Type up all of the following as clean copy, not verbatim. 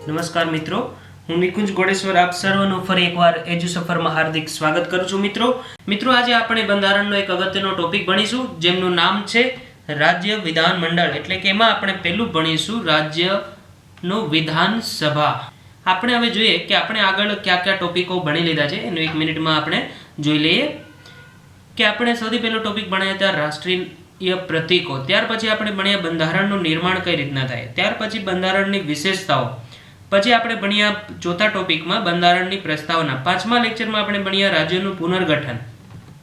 નમસ્કાર મિત્રો, હું નિકુંજ ગોડેશ્વર આપ સર્વનું ફરી એકવાર એજ્યુ સફરમાં હાર્દિક સ્વાગત કરું છું. મિત્રો આજે આપણે બંધારણનો એક અગત્યનો ટોપિક ભણીશું જેમનું નામ છે રાજ્ય વિધાન મંડળ. એટલે કે એમાં આપણે પહેલું ભણીશું રાજ્યનું વિધાનસભા. આપણે હવે જોઈએ કે આપણે આગળ કયા કયા ટોપિકો ભણી લીધા છે એનું 1 મિનિટમાં આપણે જોઈ લઈએ. કે આપણે સૌથી પહેલો ટોપિક ભણ્યા હતા રાષ્ટ્રીય પ્રતીકો, ત્યાર પછી આપણે ભણ્યા બંધારણનું નિર્માણ કઈ રીતના થાય, ત્યાર પછી બંધારણની વિશેષતાઓ, પછી આપણે ભણ્યા ચોથા ટોપિકમાં બંધારણની પ્રસ્તાવના, પાંચમા લેક્ચરમાં આપણે ભણ્યા રાજ્યનું પુનર્ગઠન,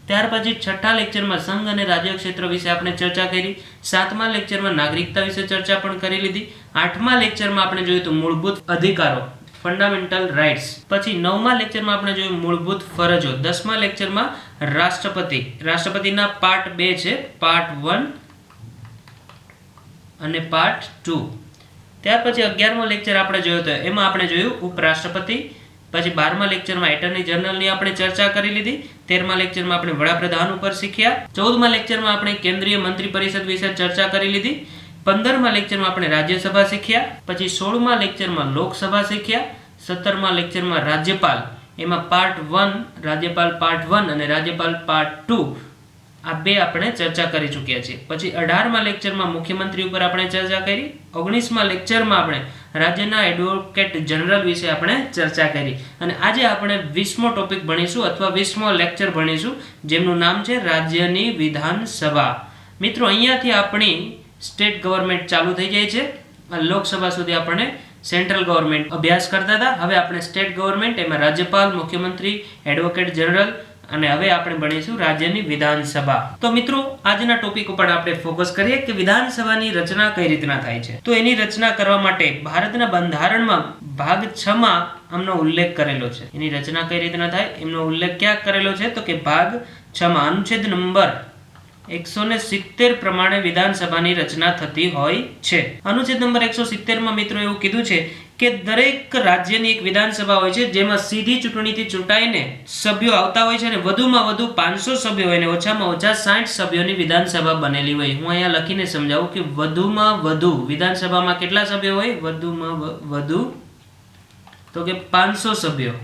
ત્યાર પછી છઠ્ઠા લેક્ચરમાં સંઘ અને રાજ્ય ક્ષેત્ર વિશે આપણે ચર્ચા કરી, સાતમા લેક્ચરમાં નાગરિકતા વિશે ચર્ચા પણ કરી લીધી, આઠમા લેક્ચરમાં આપણે જોયું તો મૂળભૂત અધિકારો ફંડામેન્ટલ રાઇટ્સ, પછી નવમા લેક્ચરમાં આપણે જોયું મૂળભૂત ફરજો, દસમા લેક્ચરમાં રાષ્ટ્રપતિના પાર્ટ 2 છે, પાર્ટ 1 અને પાર્ટ 2. ત્યાર પછી 11મો લેક્ચર આપણે જોયો તો એમાં આપણે જોયું ઉપરાષ્ટ્રપતિ, પછી 12મા લેક્ચરમાં એટર્ની જનરલની આપણે ચર્ચા કરી લીધી, 13મા લેક્ચરમાં આપણે વડાપ્રધાન ઉપર શીખ્યા, 14મા લેક્ચરમાં આપણે કેન્દ્રીય મંત્રી પરિષદ વિશે ચર્ચા કરી લીધી, 15મા લેક્ચરમાં આપણે રાજ્યસભા શીખ્યા, પછી 16મા લેક્ચરમાં લોકસભા શીખ્યા, 17મા લેક્ચરમાં રાજ્યપાલ, એમાં પાર્ટ 1 રાજ્યપાલ પાર્ટ 1 અને રાજ્યપાલ પાર્ટ 2 આ બે આપણે ચર્ચા કરી ચૂક્યા છીએ. પછી 18મા લેક્ચરમાં મુખ્યમંત્રી ઉપર આપણે ચર્ચા કરી, 19મા લેક્ચરમાં આપણે રાજ્યના એડવોકેટ જનરલ વિશે આપણે ચર્ચા કરી, અને આજે આપણે 20મો ટોપિક ભણીશું અથવા 20મો લેક્ચર ભણીશું જેમનું નામ છે રાજ્યની વિધાનસભા. મિત્રો અહીંયાથી આપણી સ્ટેટ ગવર્મેન્ટ ચાલુ થઈ જાય છે, લોકસભા સુધી આપણે સેન્ટ્રલ ગવર્મેન્ટ અભ્યાસ કરતા હતા, હવે આપણે સ્ટેટ ગવર્મેન્ટ એમાં રાજ્યપાલ, મુખ્યમંત્રી, એડવોકેટ જનરલ અને હવે આપણે ભણીશું રાજ્યની વિધાનસભા. તો મિત્રો આજના ટોપિક ઉપર આપણે ફોકસ કરીએ કે વિધાનસભાની રચના કઈ રીતના થાય છે. તો એની રચના કરવા માટે ભારતના બંધારણમાં ભાગ 6 માં આમનો ઉલ્લેખ કરેલો છે. એની રચના કઈ રીતના થાય એમનો ઉલ્લેખ ક્યાં કરેલો છે તો કે ભાગ 6 માં અનુચ્છેદ નંબર 170 પ્રમાણે વિધાનસભાની રચના થતી હોય છે. અનુચ્છેદ નંબર 170 માં મિત્રો એવું કીધું છે કે દરેક રાજ્યની એક વિધાનસભા હોય છે જેમાં સીધી ચૂંટણીથી ચૂંટાઈને સભ્યો આવતા હોય છે અને વધુમાં વધુ 500 સભ્યો હોય અને ઓછામાં ઓછા 60 સભ્યોની વિધાનસભા બનેલી હોય. હું અહીંયા લખીને સમજાવું કે વધુમાં વધુ વિધાનસભામાં કેટલા સભ્યો હોય, વધુમાં વધુ તો કે 500 સભ્યો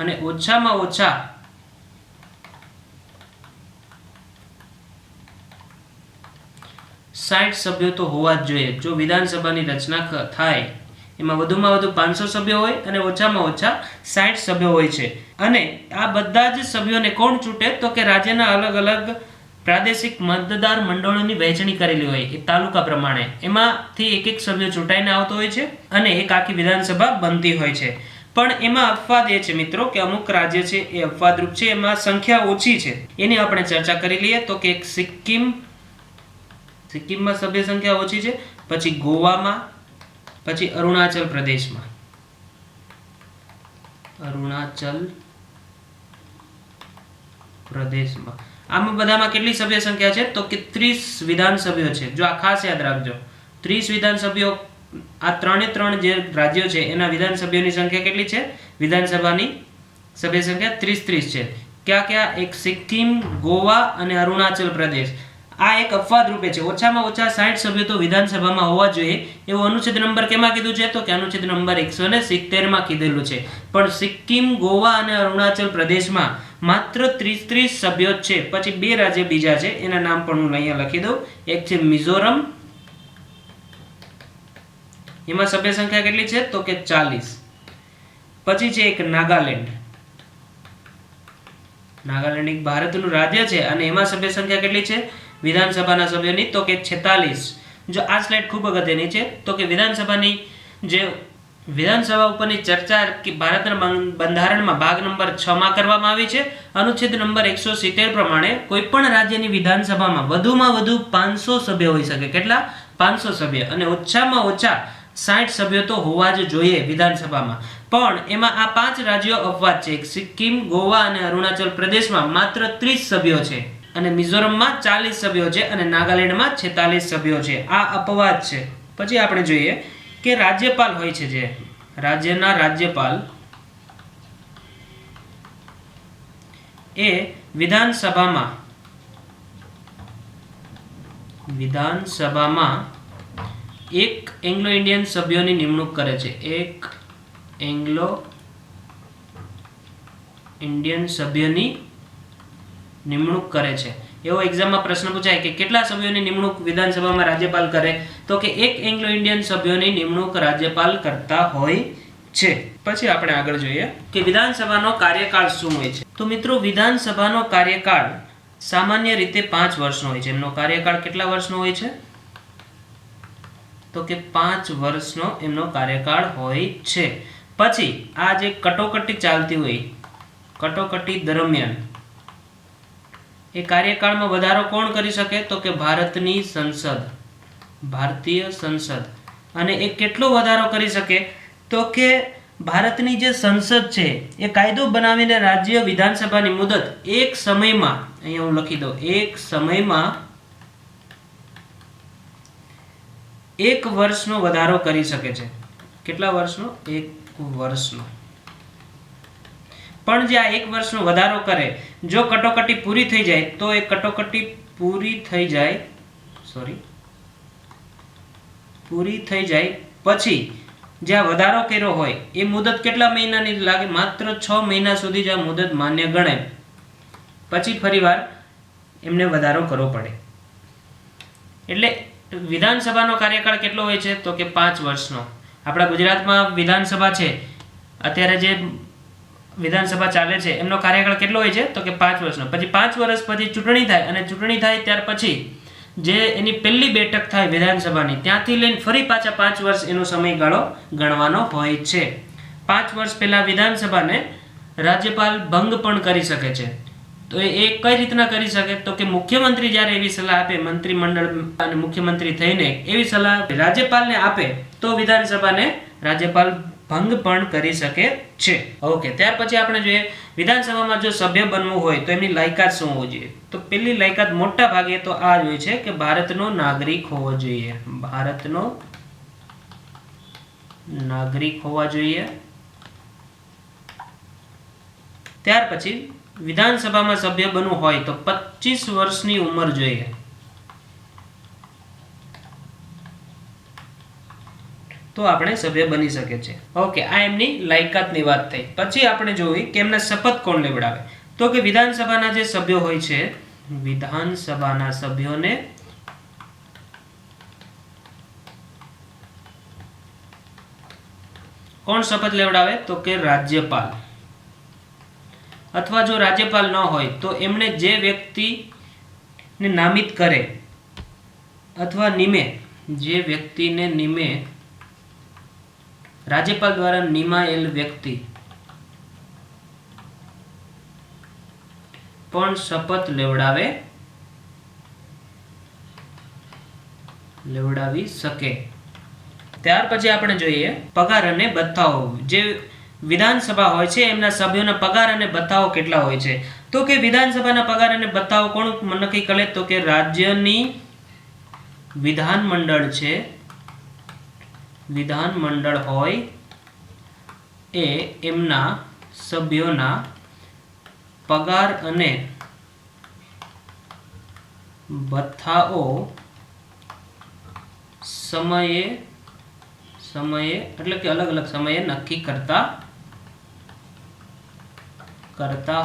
અને ઓછામાં ઓછા 60 સભ્યો તો હોવા જ જોઈએ. જો વિધાનસભાની રચના થાય એમાં વધુમાં વધુ 500 સભ્યો હોય અને ઓછામાં ઓછા 60 સભ્યો હોય છે, અને આ બધા જ સભ્યોને કોણ ચૂંટે તો કે રાજ્યના અલગ અલગ પ્રાદેશિક મતદાર મંડળોની વહેંચણી કરેલી હોય એ તાલુકા પ્રમાણે, એમાંથી એક એક સભ્ય ચૂંટાઈને આવતો હોય છે અને એક આખી વિધાનસભા બનતી હોય છે. પણ એમાં અપવાદ એ છે મિત્રો કે અમુક રાજ્ય છે એ અપવાદરૂપ છે, એમાં સંખ્યા ઓછી છે, એની આપણે ચર્ચા કરી લઈએ. તો કે એક સિક્કિમમાં સભ્ય સંખ્યા ઓછી છે, પછી ગોવામાં, પછી અરુણાચલ પ્રદેશમાં, આમાં બધામાં કેટલી સભ્ય સંખ્યા છે તો કે 30 વિધાનસભ્યો છે. જો આ ખાસ યાદ રાખજો, 30 વિધાનસભ્યો. આ 3 જે રાજ્યો છે એના વિધાનસભ્યોની સંખ્યા કેટલી છે, વિધાનસભાની સભ્ય સંખ્યા 30 છે. ક્યાં? એક સિક્કિમ, ગોવા અને અરુણાચલ પ્રદેશ. આ એક અપવાદ રૂપે છે, ઓછામાં ઓછા 60 સભ્યો તો વિધાનસભામાં હોવા જોઈએ એવું અનુચ્છેદ નંબર કેમાં કીધું છે તો કે અનુચ્છેદ નંબર 170 માં કીધેલું છે. પણ સિક્કિમ, ગોવા અને અરુણાચલ પ્રદેશમાં માત્ર 30 સભ્યો છે. પછી 2 રાજ્ય બીજા છે, એના નામ પણ હું અહીંયા લખી દઉં. એક છે મિઝોરમ, એમાં સભ્ય સંખ્યા કેટલી છે તો કે 40. પછી છે એક નાગાલેન્ડ એક ભારતનું રાજ્ય છે અને એમાં સભ્ય સંખ્યા કેટલી છે વિધાનસભાના સભ્યોની તો કે 46. જો આ સ્લાઇડ ખૂબ અગત્યની છે તો કે વિધાનસભા ઉપરની ચર્ચા ભારતના બંધારણમાં ભાગ નંબર 6 માં કરવામાં આવી છે. અનુચ્છેદ નંબર 170 પ્રમાણે કોઈ પણ રાજ્યની વિધાનસભામાં વધુમાં વધુ 500 સભ્યો હોઈ શકે. કેટલા? 500 સભ્ય, અને ઓછામાં ઓછા 60 સભ્યો તો હોવા જ જોઈએ વિધાનસભામાં. પણ એમાં આ 5 રાજ્યો અપવાદ છે. સિક્કિમ, ગોવા અને અરુણાચલ પ્રદેશમાં માત્ર 30 સભ્યો છે, અને મિઝોરમમાં 40 સભ્યો છે, અને નાગાલેન્ડમાં 46 સભ્યો છે. આ અપવાદ છે. પછી આપણે જોઈએ કે રાજ્યપાલ હોય છે, જે રાજ્યના રાજ્યપાલ એ વિધાનસભામાં એક એંગ્લો ઇન્ડિયન સભ્યોની નિમણૂક કરે છે. એક એંગ્લો ઇન્ડિયન સભ્યની નિમણૂક કરે છે. એવો એક્ઝામમાં પ્રશ્ન પૂછાય કે કેટલા સભ્યોની નિમણૂક વિધાનસભામાં રાજ્યપાલ કરે, તો કે એક એંગ્લો ઇન્ડિયન સભ્યોની નિમણૂક રાજ્યપાલ કરતા હોય છે. પછી આપણે આગળ જોઈએ કે વિધાનસભાનો કાર્યકાળ શું હોય છે. તો મિત્રો, વિધાનસભાનો કાર્યકાળ સામાન્ય રીતે 5 વર્ષનો હોય છે. એમનો કાર્યકાળ કેટલા વર્ષનો હોય છે, તો કે 5 વર્ષનો એમનો કાર્યકાળ હોય છે. પછી આ જે કટોકટી ચાલતી હોય, કટોકટી દરમિયાન એ કાર્યકાળમાં વધારો કોણ કરી શકે, તો કે ભારતની સંસદ, ભારતીય સંસદ. અને એ કેટલો વધારો કરી શકે, તો કે ભારતની જે સંસદ છે એ કાયદો બનાવીને રાજ્ય વિધાનસભાની મુદત એક સમયમાં, અહીંયા હું લખી દઉં, એક સમયમાં 1 વર્ષનો વધારો કરી શકે છે. કેટલા વર્ષનો? 1 વર્ષનો. પણ જે આ 1 વર્ષનો વધારો કરે, જો કટોકટી પૂરી થઈ જાય તો એ કટોકટી પૂરી થઈ જાય પછી જે આ વધારો કર્યો હોય એ મુદત કેટલા મહિનાની લાગે? માત્ર 6 મહિના સુધી જ આ મુદત માન્ય ગણાય. પછી ફરીવાર એમને વધારો કરવો પડે. એટલે વિધાનસભાનો કાર્યકાળ કેટલો હોય છે, તો કે 5 વર્ષનો. આપણા ગુજરાતમાં વિધાનસભા છે, અત્યારે જે વિધાનસભા ચાલે છે એમનો કાર્યકાળ કેટલો હોય છે, તો કે 5 વર્ષનો. પછી 5 વર્ષ પછી ચૂંટણી થાય, અને ચૂંટણી થાય ત્યાર પછી જે એની પહેલી બેઠક થાય વિધાનસભાની, ત્યાંથી લઈને ફરી પાછા 5 વર્ષ એનો સમયગાળો ગણવાનો હોય છે. 5 વર્ષ પહેલા વિધાનસભાને રાજ્યપાલ ભંગ પણ કરી શકે છે. તો એ કઈ રીતના કરી શકે, તો કે મુખ્યમંત્રી જ્યારે એવી સલાહ આપે, મંત્રીમંડળ અને મુખ્યમંત્રી થઈને એવી સલાહ રાજ્યપાલને આપે, તો વિધાનસભાને રાજ્યપાલ ભંગ પણ કરી શકે છે. ઓકે, ત્યાર પછી આપણે જોઈએ વિધાનસભામાં જો સભ્ય બનવું હોય તો એમની લાયકાત શું હોવી જોઈએ. તો પહેલી લાયકાત મોટા ભાગે તો આ જ હોય છે કે ભારતનો નાગરિક હોવો જોઈએ. ભારતનો નાગરિક હોવા જોઈએ. ત્યાર પછી વિધાનસભામાં સભ્ય બનવું હોય તો 25 વર્ષની ઉંમર જોઈએ. તો આપણે સભ્ય બની શકે છે. ઓકે, આ એમની લાયકાતની વાત થઈ. પછી આપણે જોઈએ કે એમને શપથ કોણ લેવડાવે. તો કે વિધાનસભાના જે સભ્યો હોય છે, વિધાનસભાના સભ્યોને કોણ શપથ લેવડાવે, તો કે રાજ્યપાલ. અથવા જો રાજ્યપાલ ન હોય તો એમણે જે વ્યક્તિને નામિત કરે અથવા નિમે, જે વ્યક્તિને નિમે, રાજ્યપાલ દ્વારા નિમાયેલ વ્યક્તિ પણ શપથ લેવડાવી શકે. ત્યાર પછી આપણે જોઈએ પગાર અને ભથ્થાઓ. જે વિધાનસભા હોય છે એમના સભ્યોના પગાર અને ભથ્થાઓ કેટલા હોય છે. તો કે વિધાનસભાના પગાર અને ભથ્થાઓ કોણ નક્કી કરે, તો કે રાજ્યની વિધાનમંડળ છે, વિધાનમંડળ હોય એ એમના સભ્યોના પગાર અને ભથ્થાઓ સમયે એટલે કે અલગ અલગ સમયે નક્કી કરતા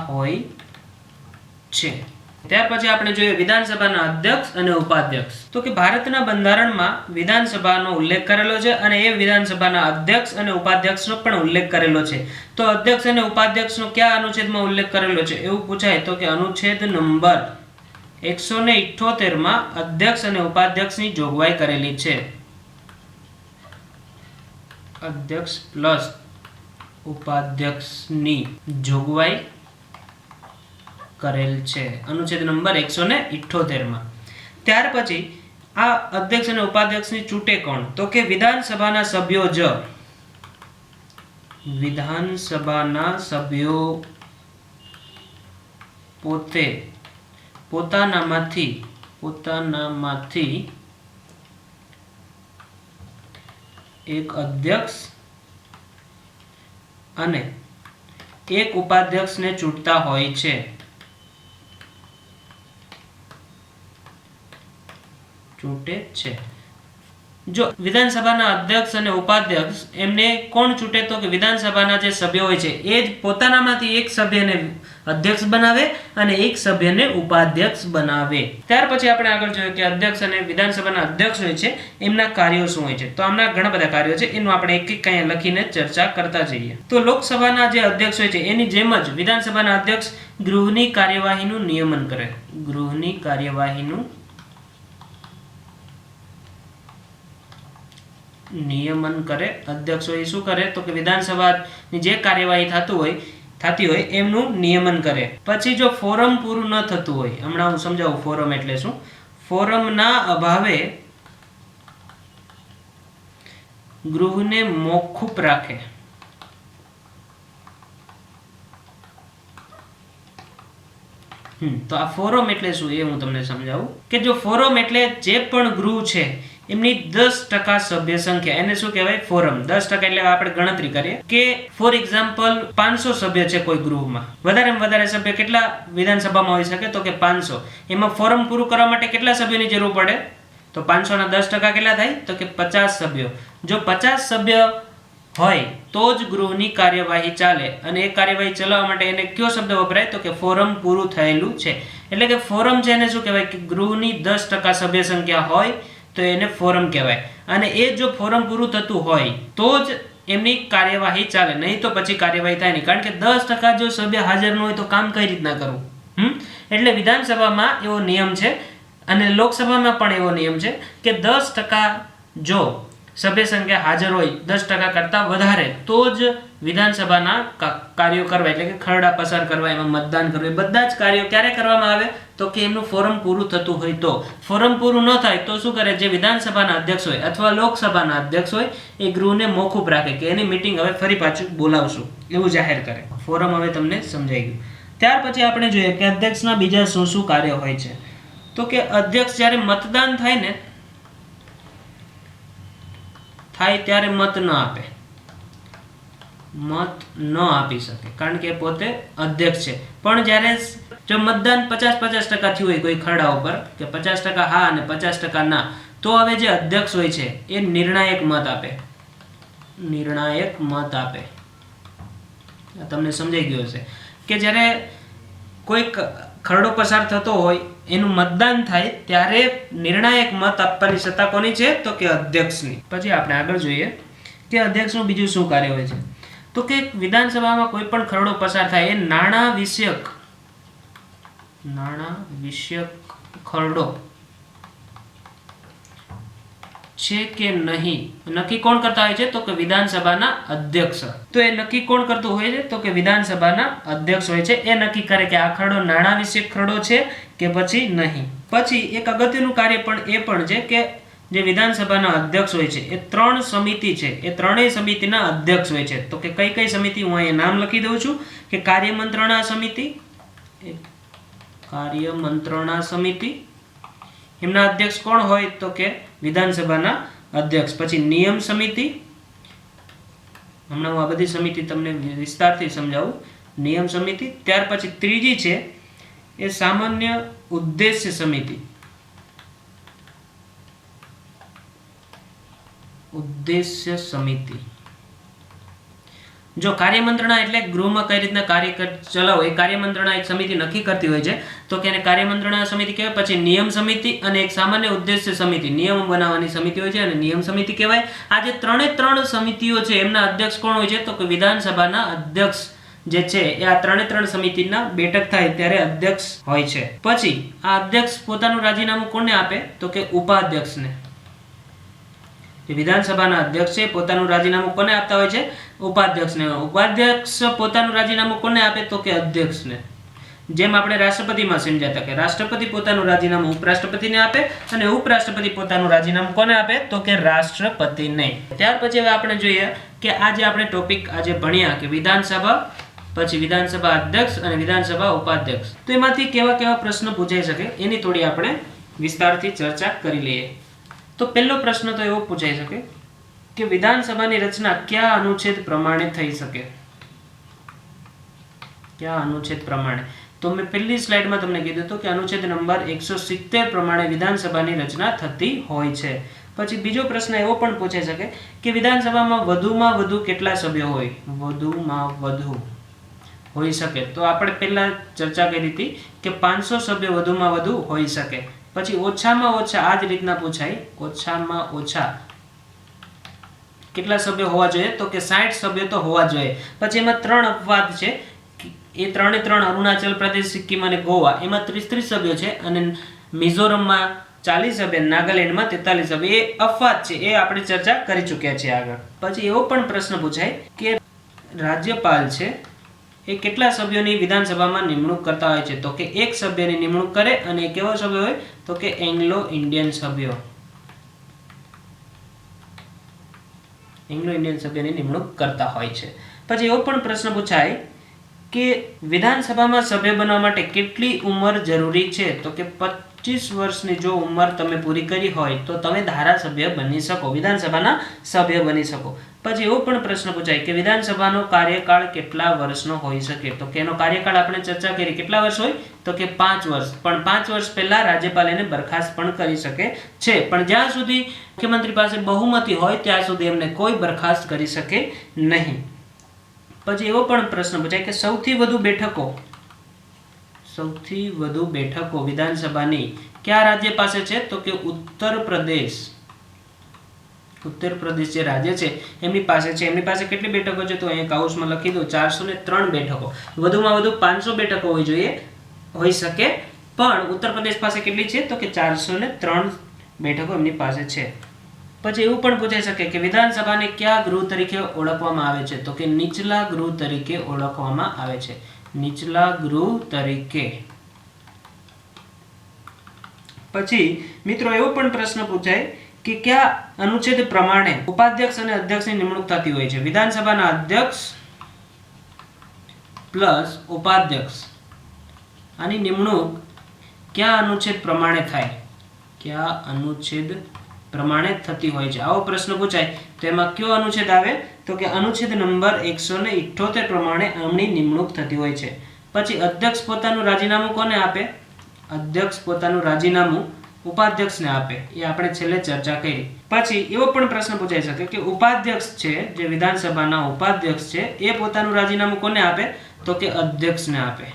હોય છે. ત્યાર પછી આપણે જોઈએ વિધાનસભાના અધ્યક્ષ અને ઉપાધ્યક્ષ. તો કે ભારતના બંધારણમાં વિધાનસભાનો ઉલ્લેખ કરેલો છે અને એ વિધાનસભાના અધ્યક્ષ અને ઉપાધ્યક્ષનો પણ ઉલ્લેખ કરેલો છે. તો અધ્યક્ષ અને ઉપાધ્યક્ષનો કયા અનુચ્છેદમાં ઉલ્લેખ કરેલો છે એવું પૂછાય, તો કે અનુચ્છેદ નંબર 178 માં અધ્યક્ષ અને ઉપાધ્યક્ષની જોગવાઈ કરેલી છે. અધ્યક્ષ પ્લસ ઉપાધ્યક્ષની જોગવાઈ કરેલ છે અનુચ્છેદ નંબર 178 માં. ત્યાર પછી આ અધ્યક્ષ અને ઉપાધ્યક્ષની ચૂંટે કોણ, તો કે વિધાનસભાના સભ્યો જ, વિધાનસભાના સભ્યો પોતે પોતાનામાંથી એક અધ્યક્ષ અને એક ઉપાધ્યક્ષને ચૂંટતા હોય છે. ચૂંટે છે. જો વિધાનસભાના અધ્યક્ષ અને ઉપાધ્યક્ષ એમને કોણ ચૂંટે? તો કે વિધાનસભાના જે સભ્યો હોય છે એ જ પોતાનામાંથી એક સભ્યને અધ્યક્ષ બનાવે અને એક સભ્યને ઉપાધ્યક્ષ બનાવે. ત્યાર પછી આપણે આગળ જોઈએ કે અધ્યક્ષ અને વિધાનસભાના અધ્યક્ષ હોય છે એમના કાર્યો શું હોય છે. તો આમના ઘણા બધા કાર્યો છે, એનું આપણે એક એક અહીંયા લખીને ચર્ચા કરતા જઈએ. તો લોકસભાના જે અધ્યક્ષ હોય છે એની જેમ જ વિધાનસભાના અધ્યક્ષ ગૃહની કાર્યવાહીનું નિયમન કરે. ગૃહની કાર્યવાહીનું નિયમન કરે. અધ્યક્ષો એ શું કરે? તો કે વિધાનસભાની જે કાર્યવાહી થતી હોય એમનું નિયમન કરે. પછી જો ફોરમ પૂરું ન થતું હોય, હમણાં હું સમજાવું ફોરમ એટલે શું. ફોરમના અભાવે ગૃહને મોકૂફ રાખે. તો આ ફોરમ એટલે શું એ હું તમને સમજાવું કે જો ફોરમ એટલે જે પણ ગૃહ છે એમની 10% સભ્ય સંખ્યા, એને શું કહેવાય? ફોરમ. 10% એટલે આપણે ગણતરી કરીએ કે ફોર એક્ઝામ્પલ 500 સભ્ય છે કોઈ ગૃહમાં. વધારેમાં વધારે સભ્ય કેટલા વિધાનસભામાં હોઈ શકે? તો કે 500. એમાં ફોરમ પૂરું કરવા માટે કેટલા સભ્યોની જરૂર પડે? તો 500 ના 10% કેટલા થાય? તો કે 50 સભ્યો. જો 50 સભ્ય હોય તો જ ગૃહની કાર્યવાહી ચાલે. અને એ કાર્યવાહી ચલાવવા માટે એને કયો શબ્દ વપરાય? તો કે ફોરમ પૂરું થયેલું છે. એટલે કે ફોરમ છે એને શું કહેવાય? કે ગૃહની 10% સભ્ય સંખ્યા હોય તો એને ફોરમ કહેવાય. અને એ જો ફોરમ પૂરું થતું હોય તો જ એમની કાર્યવાહી ચાલે, નહીં તો પછી કાર્યવાહી થાય નહીં. કારણ કે 10% જો સભ્ય હાજર ન હોય તો કામ કઈ રીતના કરવું? એટલે વિધાનસભામાં એવો નિયમ છે અને લોકસભામાં પણ એવો નિયમ છે કે 10% જો સભ્ય સંખ્યા હાજર હોય 10% કરતાં વધારે તો જ વિધાનસભાના કાર્યો કરવા, એટલે કે ખરડા પસાર કરવા, એમાં મતદાન કરવું, બધા જ કાર્યો ક્યારે કરવામાં આવે? તો કે એમનું ફોરમ પૂરું થતું હોય તો. ફોરમ પૂરું ન થાય તો શું કરે? જે વિધાનસભાના અધ્યક્ષ હોય અથવા લોકસભાના અધ્યક્ષ હોય એ ગૃહને મોકૂફ રાખે કે એની મિટિંગ હવે ફરી પાછું બોલાવશું એવું જાહેર કરે. ફોરમ હવે તમને સમજાઈ ગયું. ત્યાર પછી આપણે જોઈએ કે અધ્યક્ષના બીજા શું શું કાર્ય હોય છે. તો કે અધ્યક્ષ જ્યારે મતદાન થાય ત્યારે મત ન આપે, મત ન આપી શકે કારણ કે પોતે અધ્યક્ષ છે. પણ જ્યારે જો મતદાન 50-50% થયું હોય કોઈ ખરડા ઉપર કે 50% હા અને 50% ના, તો હવે જે અધ્યક્ષ હોય છે એ નિર્ણાયક મત આપે. નિર્ણાયક મત આપે. તમને સમજાઈ ગયું હશે કે જ્યારે કોઈ ખરડો પસાર થતો હોય એનું મતદાન થાય ત્યારે નિર્ણાયક મત આપવાની સત્તા કોની છે? તો કે અધ્યક્ષની. પછી આપણે આગળ જોઈએ કે અધ્યક્ષનું બીજું શું કાર્ય હોય છે. તો કે વિધાનસભામાં કોઈ પણ ખરડો પસાર થાય એ નાણાં વિષયક ખરડો છે કે નહીં નક્કી કોણ કરતા હોય છે? તો કે વિધાનસભાના અધ્યક્ષ. તો એ નક્કી કોણ કરતું હોય છે? તો કે વિધાનસભાના અધ્યક્ષ હોય છે. એ નક્કી કરે કે આ ખરડો નાણાં વિષયક ખરડો છે કે પછી નહીં. પછી એક અગત્યનું કાર્ય પણ એ પણ છે કે જે વિધાનસભાના અધ્યક્ષ હોય છે એ 3 સમિતિ છે, એ ત્રણેય સમિતિના અધ્યક્ષ હોય છે. તો કે કઈ કઈ સમિતિ? હું અહીંયા નામ લખી દઉં છું કે કાર્ય મંત્રણા સમિતિ, એમના અધ્યક્ષ કોણ હોય? તો કે વિધાનસભાના અધ્યક્ષ. પછી નિયમ સમિતિ, હમણાં હું આ બધી સમિતિ તમને વિસ્તારથી સમજાવું. નિયમ સમિતિ. ત્યાર પછી ત્રીજી છે એ સામાન્ય ઉદ્દેશ્ય સમિતિ. ઉદ્દેશ્ય સમિતિ. જો કાર્યમંત્રણા એટલે ગૃહમાં કઈ રીતના કાર્ય ચલાવો એ કાર્યમંત્રણા એક સમિતિ નક્કી કરતી હોય છે તો કે એને કાર્યમંત્રણા સમિતિ કહેવાય. પછી નિયમ સમિતિ અને એક સામાન્ય ઉદ્દેશ્ય સમિતિ, નિયમો બનાવવાની સમિતિ હોય છે અને નિયમ સમિતિ કહેવાય. આ જે ત્રણ સમિતિઓ છે એમના અધ્યક્ષ કોણ હોય છે? તો કે વિધાનસભાના અધ્યક્ષ જે છે એ આ 3 સમિતિના બેઠક થાય ત્યારે અધ્યક્ષ હોય છે. પછી આ અધ્યક્ષ પોતાનું રાજીનામું કોને આપે? તો કે ઉપાધ્યક્ષને. વિધાનસભાના અધ્યક્ષ છે પોતાનું રાજીનામું કોને આપતા હોય છે? ઉપાધ્યક્ષને. ઉપાધ્યક્ષ પોતાનું રાજીનામું કોને આપે? તો કે અધ્યક્ષને. જેમ આપણે રાષ્ટ્રપતિમાં સમજાતા કે રાષ્ટ્રપતિ પોતાનું રાજીનામું ઉપરાષ્ટ્રપતિને આપે અને ઉપરાષ્ટ્રપતિ પોતાનું રાજીનામું કોને આપે? તો કે રાષ્ટ્રપતિને. ત્યાર પછી હવે આપણે જોઈએ કે આજે આપણે ટોપિક આજે ભણ્યા કે વિધાનસભા, પછી વિધાનસભા અધ્યક્ષ અને વિધાનસભા ઉપાધ્યક્ષ. તો એમાંથી કેવા કેવા પ્રશ્ન પૂછાઈ શકે એની થોડી આપણે વિસ્તારથી ચર્ચા કરી લઈએ. તો પહેલો પ્રશ્ન તો એવો પૂછાઈ શકે કે વિધાનસભાની રચના કયા અનુચ્છેદ પ્રમાણે થઈ શકે? કયા અનુચ્છેદ પ્રમાણે? તો મેં પહેલી સ્લાઇડમાં તમને કીધું હતું કે અનુચ્છેદ નંબર 170 પ્રમાણે વિધાનસભાની રચના થતી હોય છે. પછી બીજો પ્રશ્ન એવો પણ પૂછાઈ શકે કે વિધાનસભામાં વધુમાં વધુ કેટલા સભ્યો હોય? વધુમાં વધુ હોઈ શકે તો આપણે પહેલા ચર્ચા કરી હતી કે 500 સભ્યો વધુમાં વધુ હોઈ શકે. પછી ઓછામાં ઓછા આ જ રીતના પૂછાય, ઓછામાં ઓછા કેટલા સભ્યો હોવા જોઈએ? તો કે 60 સભ્યો તો હોવા જોઈએ. પછી એમાં 3 અપવાદ છે, એ 3 અરુણાચલ પ્રદેશ, સિક્કિમ અને ગોવા એમાં 30 સભ્યો છે, અને મિઝોરમમાં 40 સભ્ય, નાગાલેન્ડમાં 43 સભ્ય. એ અપવાદ છે, એ આપણે ચર્ચા કરી ચૂક્યા છીએ આગળ. પછી એવો પણ પ્રશ્ન પૂછાય કે રાજ્યપાલ છે એ કેટલા સભ્યોની વિધાનસભામાં નિમણૂક કરતા હોય છે? તો કે 1 સભ્યની નિમણૂક કરે, અને કેવો સભ્ય હોય? તો કે એંગ્લો ઇન્ડિયન સભ્યો, એંગ્લો ઇન્ડિયન સભ્યની નિમણૂક કરતા હોય છે. પછી એવો પણ પ્રશ્ન પૂછાય કે વિધાનસભામાં સભ્ય બનવા માટે કેટલી ઉંમર જરૂરી છે? તો કે 25 વર્ષની જો ઉંમર તમે પૂરી કરી હોય તો તમે ધારાસભ્ય બની શકો, વિધાનસભાના સભ્ય બની શકો. પછી એવો પણ પ્રશ્ન પૂછાય કે વિધાનસભાનો કાર્યકાળ કેટલા વર્ષનો હોઈ શકે? તો કે એનો કાર્યકાળ આપણે ચર્ચા કરી, કેટલા વર્ષ હોય? તો કે 5 વર્ષ. પણ 5 વર્ષ પહેલા રાજ્યપાલ એને બરખાસ્ત પણ કરી શકે છે, પણ જ્યાં સુધી મુખ્યમંત્રી પાસે બહુમતી હોય ત્યાં સુધી એમને કોઈ બરખાસ્ત કરી શકે નહીં. પછી એવો પણ પ્રશ્ન પૂછાય કે સૌથી વધુ બેઠકો વિધાનસભાની કયા રાજ્ય પાસે છે? તો કે ઉત્તર પ્રદેશ જે રાજ્ય છે એમની પાસે છે. એમની પાસે કેટલી બેઠકો છે? તો અહીંયા કાઉસમાં લખી દો, 403 બેઠકો. વધુમાં વધુ 500 બેઠકો હોઈ શકે, પણ ઉત્તર પ્રદેશ પાસે કેટલી છે? તો કે 403 બેઠકો એમની પાસે છે. પછી એવું પણ પૂછાઈ શકે કે વિધાનસભાને કયા ગૃહ તરીકે ઓળખવામાં આવે છે? તો કે નીચલા ગૃહ તરીકે ઓળખવામાં આવે છે, નીચલા ગૃહ તરીકે. પછી મિત્રો એવો પણ પ્રશ્ન પૂછાય કે કયા અનુચ્છેદ પ્રમાણે ઉપાધ્યક્ષ અને અધ્યક્ષની નિમણૂક થતી હોય છે? વિધાનસભાના અધ્યક્ષ પ્લસ ઉપાધ્યક્ષ આની નિમણૂક કયા અનુચ્છેદ પ્રમાણે થાય? કયા અનુચ્છેદ પ્રમાણે થતી હોય છે? આવો પ્રશ્ન પૂછાય તો એમાં કયો અનુચ્છેદ આવે? તો કે અનુચ્છેદ નંબર 178 પ્રમાણે આમની નિમણૂક થતી હોય છે. પછી અધ્યક્ષ પોતાનું રાજીનામું કોને આપે? અધ્યક્ષ પોતાનું રાજીનામું ઉપાધ્યક્ષને આપે, એ આપણે છેલ્લે ચર્ચા કરી. પછી એવો પણ પ્રશ્ન પૂછાઈ શકે કે ઉપાધ્યક્ષ છે, જે વિધાનસભાના ઉપાધ્યક્ષ છે, એ પોતાનું રાજીનામું કોને આપે? તો કે અધ્યક્ષને આપે.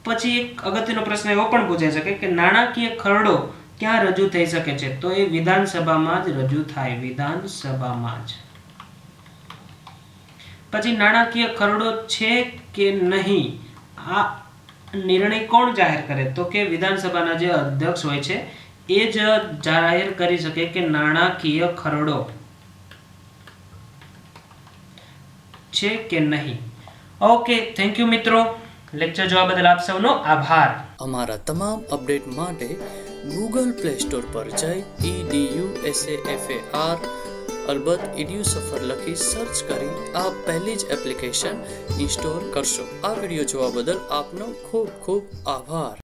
પછી એક અગત્યનો પ્રશ્ન એવો પણ પૂછાઈ શકે કે નાણાકીય ખરડો ક્યાં રજૂ થઈ શકે છે? તો એ વિધાનસભામાં જ રજૂ થાય, વિધાનસભામાં જ. પછી નાણાકીય ખરડો છે કે નહીં, આ નિર્ણય કોણ જાહેર કરે? તો કે વિધાનસભાના જે અધ્યક્ષ હોય છે એ જ જાહેર કરી શકે કે નાણાકીય ખરડો છે કે નહીં. ઓકે, થેન્ક યુ મિત્રો. લેક્ચર જોવા બદલ આપ સૌનો આભાર. અમારા તમામ અપડેટ માટે ગૂગલ પ્લે સ્ટોર પર જઈ EDUSAFAR અલબત્ત EDUSAFAR લખી સર્ચ કરી આપ પહેલી જ એપ્લિકેશન ઇન્સ્ટોલ કરશો. આ વિડીયો જોવા બદલ આપનો ખૂબ ખૂબ આભાર.